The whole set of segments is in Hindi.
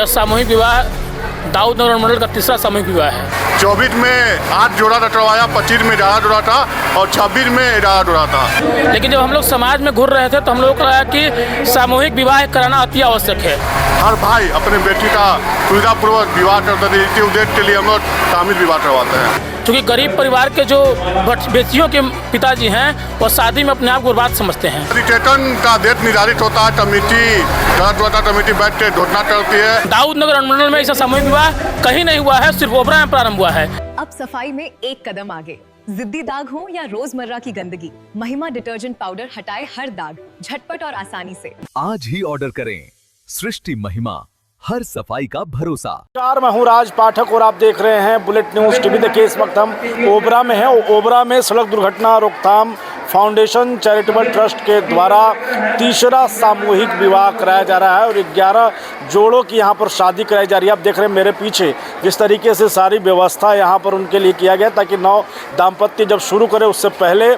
यह सामूहिक विवाह दाऊद नगर मंडल का तीसरा सामूहिक विवाह है। 24 में 8 जोड़ा टटवाया, 25 में 11 जोड़ा था और 26 में 11 जोड़ा था। लेकिन जब हम लोग समाज में घूर रहे थे तो हम लोगों को लगा कि सामूहिक विवाह कराना अति आवश्यक है। हर भाई अपने बेटी का सुविधापूर्वक विवाह करते थे, इसी उद्देश्य के लिए हम लोग शामिल विवाह करवाते हैं। क्योंकि गरीब परिवार के जो बेटियों के पिताजी हैं वो शादी में अपने आप को बर्बाद समझते हैं। रिटेशन का डेट निर्धारित होता है, कमेटी बैठ के घोषणा करती है। दाऊद नगर मंडल में ऐसा सामूहिक विवाह कहीं नहीं हुआ है, सिर्फ ओबरा में प्रारंभ हुआ है। अब सफाई में एक कदम आगे। जिद्दी दाग हो या रोजमर्रा की गंदगी, महिमा डिटर्जेंट पाउडर हटाए हर दाग झटपट और आसानी से। आज ही ऑर्डर करें। सृष्टि महिमा, हर सफाई का भरोसा। नमस्कार, मैं हूं राज पाठक और आप देख रहे हैं बुलेट न्यूज टीवी। देखिए इस वक्त हम ओबरा में हैं। ओबरा में सड़क दुर्घटना रोकथाम फाउंडेशन चैरिटेबल ट्रस्ट के द्वारा तीसरा सामूहिक विवाह कराया जा रहा है और 11 जोड़ों की यहां पर शादी कराई जा रही है। आप देख रहे हैं मेरे पीछे जिस तरीके से सारी व्यवस्था यहां पर उनके लिए किया गया ताकि नव दाम्पत्य जब शुरू करें उससे पहले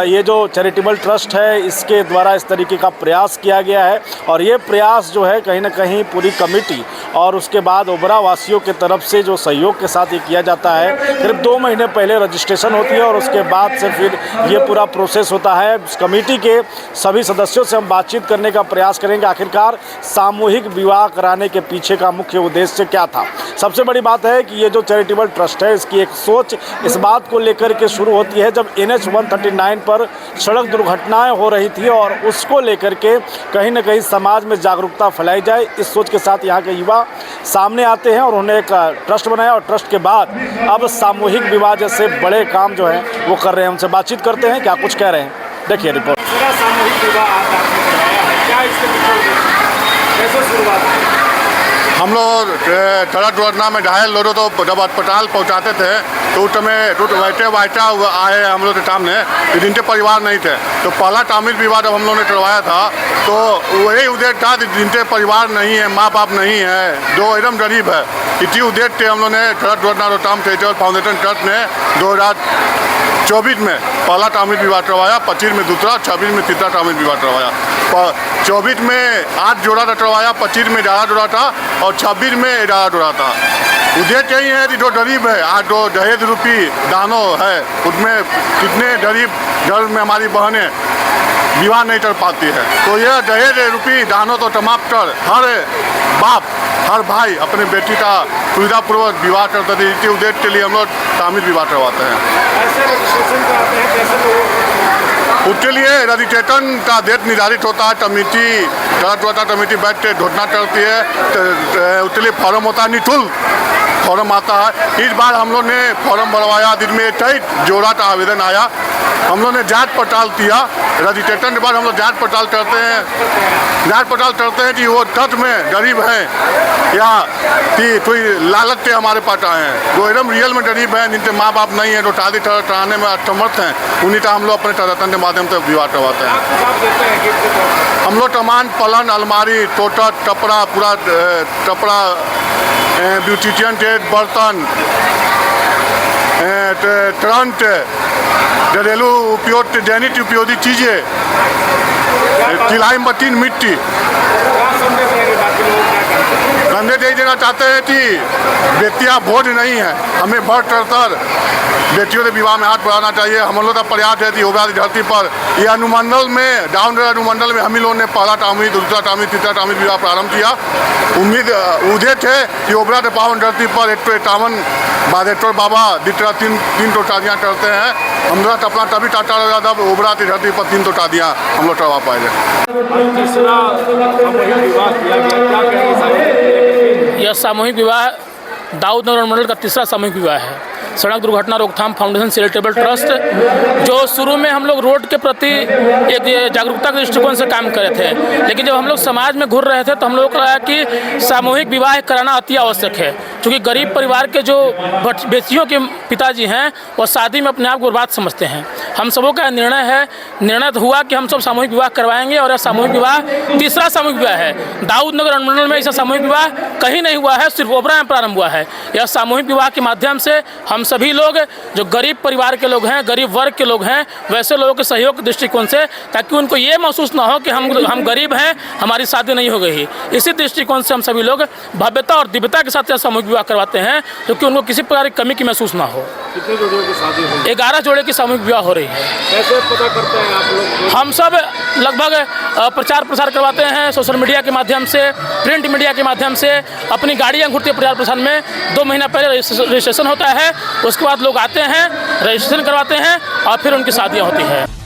ये जो चैरिटेबल ट्रस्ट है इसके द्वारा इस तरीके का प्रयास किया गया है। और ये प्रयास जो है कहीं ना कहीं पूरी कमेटी और उसके बाद ओबरा वासियों की तरफ से जो सहयोग के साथ ये किया जाता है। करीब 2 महीने पहले रजिस्ट्रेशन होती है और उसके बाद से फिर ये पूरा प्रोसेस होता है। इस कमेटी के सभी सदस्यों से हम बातचीत करने का प्रयास करेंगे आखिरकार सामूहिक विवाह कराने के पीछे का मुख्य उद्देश्य क्या था। सबसे बड़ी बात है कि ये जो चैरिटेबल ट्रस्ट है इसकी एक सोच इस बात को लेकर के शुरू होती है जब NH 139 पर सड़क दुर्घटनाएं हो रही थी और उसको लेकर के कहीं ना कहीं समाज में जागरूकता फैलाई जाए। इस सोच के साथ यहाँ के युवा सामने आते हैं और उन्होंने एक ट्रस्ट बनाया और ट्रस्ट के बाद अब सामूहिक विवाह जैसे बड़े काम जो है वो कर रहे हैं। उनसे बातचीत करते हैं, क्या कुछ कह रहे हैं, देखिए रिपोर्ट। सामूहिक विवाह आपने कराया है, क्या इसके पीछे कैसे शुरुआत हुई? हम लोग सड़क दुर्घटना में घायल लोगों तो जब अस्पताल पहुंचाते थे तो उस समय वाइटा आए हम लोग के सामने, जिनके परिवार नहीं थे। तो पहला शामिल विवाह जब हम लोगों ने करवाया था तो वही उद्देश्य था जिनके परिवार नहीं है, माँ बाप नहीं है, जो एकदम गरीब है। इसी उद्देश्य से हम लोगों ने सड़क दुर्घटना रोकथाम चैरिटेबल फाउंडेशन ट्रस्ट ने 2024 में पहला शामिल विवाह करवाया, 25 में दूसरा, 26 में तीसरा शामिल विवाह करवाया। 24 में 8 जोड़ा टटवाया, 25 में 11 जोड़ा था और 26 में 11 जोड़ा था। उद्देश्य यही है कि जो गरीब है, आज जो दहेज रूपी दानों है उसमें कितने गरीब घर में हमारी बहनें विवाह नहीं कर पाती है, तो यह दहेज रूपी दानों को समाप्त कर हर बाप हर भाई अपने बेटी का सुविधापूर्वक विवाह करते थे। इसी उद्देश्य के लिए हम लोग शामिल विवाह करवाते हैं। ऐसे रजिस्ट्रेशन कराते हैं, कैसे लोग उसके लिए रजिस्ट्रेशन का डेट निर्धारित होता है, कमेटी बैठ के घोषणा करती है। तो उसके लिए फॉर्म होता है, निःशुल्क फॉर्म आता है। इस बार हम लोग ने फॉर्म भरवाया, जिसमें 23 जोड़ा का आवेदन आया। हम लोग ने जांच पड़ताल किया, रजिस्ट्रेशन के बाद हम लोग जांच पड़ताल करते हैं कि वो सच में गरीब हैं या कि कोई लालच से हमारे पास आए हैं। जो एकदम रियल में गरीब हैं, जिनके माँ बाप नहीं है, जो शादी कराने में असमर्थ हैं, उन्हीं का हम लोग अपने संगठन के माध्यम से विवाह करवाते हैं। हम लोग सामान पलंग, अलमारी, टोटा, कपड़ा, पूरा कपड़ा, ब्यूटिशियन टेट, बर्तन, ट्रंट, घरेलू उपयोग दैनिक उपयोगी चीज़ें, सिलाई मशीन, मिट्टी। संदेश यही देना चाहते हैं कि बेटियां बोझ नहीं है, हमें बढ़ चढ़कर बेटियों के विवाह में हाथ बढ़ाना चाहिए। हम लोग का प्रयास है कि ओबरा की धरती पर यह अनुमंडल में डाउन अनुमंडल में हम ही लोगों ने पहला शामिल, दूसरा शामिल, तीसरा शामिल विवाह प्रारंभ किया। उद्देश्य है कि ओबरा के पावन धरती पर 151 बादेश्वर बाबा जितना तीन तो शादियाँ करते हैं। हम लोग अपना तभी टाटा लगा था ओबरा की धरती पर 3 तो शादियाँ हम लोग करवा पाएंगे। तीसरा सामूहिक विवाह किया गया, क्या कहेंगे? यह सामूहिक विवाह दाऊद नगर मंडल का तीसरा सामूहिक विवाह है। सड़क दुर्घटना रोकथाम फाउंडेशन चैरिटेबल ट्रस्ट जो शुरू में हम लोग रोड के प्रति एक जागरूकता के दृष्टिकोण से काम कर रहे थे, लेकिन जब हम लोग समाज में घूर रहे थे तो हम लोगों को लगा कि सामूहिक विवाह कराना अति आवश्यक है। क्योंकि गरीब परिवार के जो बेटियों के पिताजी हैं वो शादी में अपने आप को बर्बाद समझते हैं। हम सबों का निर्णय तो हुआ कि हम सब सामूहिक विवाह करवाएंगे। और यह सामूहिक विवाह तीसरा सामूहिक विवाह है। दाऊदनगर अनुमंडल में ऐसा सामूहिक विवाह कहीं नहीं हुआ है, सिर्फ ओबरा में प्रारंभ हुआ है। यह सामूहिक विवाह के माध्यम से हम सभी लोग जो गरीब परिवार के लोग हैं, गरीब वर्ग के लोग हैं, वैसे लोगों के सहयोग के दृष्टिकोण से, ताकि उनको ये महसूस ना हो कि हम गरीब हैं, हमारी शादी नहीं हो गई। इसी दृष्टिकोण से हम सभी लोग भव्यता और दिव्यता के साथ यह सामूहिक विवाह करवाते हैं, क्योंकि उनको किसी प्रकार की कमी की महसूस ना हो। कितने जोड़ियों की शादी हुई? 11 जोड़े की सामूहिक विवाह हो रही है। कैसे पता करते हैं आप लोग? हम सब लगभग प्रचार प्रसार करवाते हैं सोशल मीडिया के माध्यम से, प्रिंट मीडिया के माध्यम से। अपनी गाड़ियाँ घूरती प्रचार प्रसार में 2 महीना पहले रजिस्ट्रेशन होता है, उसके बाद लोग आते हैं, रजिस्ट्रेशन करवाते हैं और फिर उनकी शादियाँ होती हैं।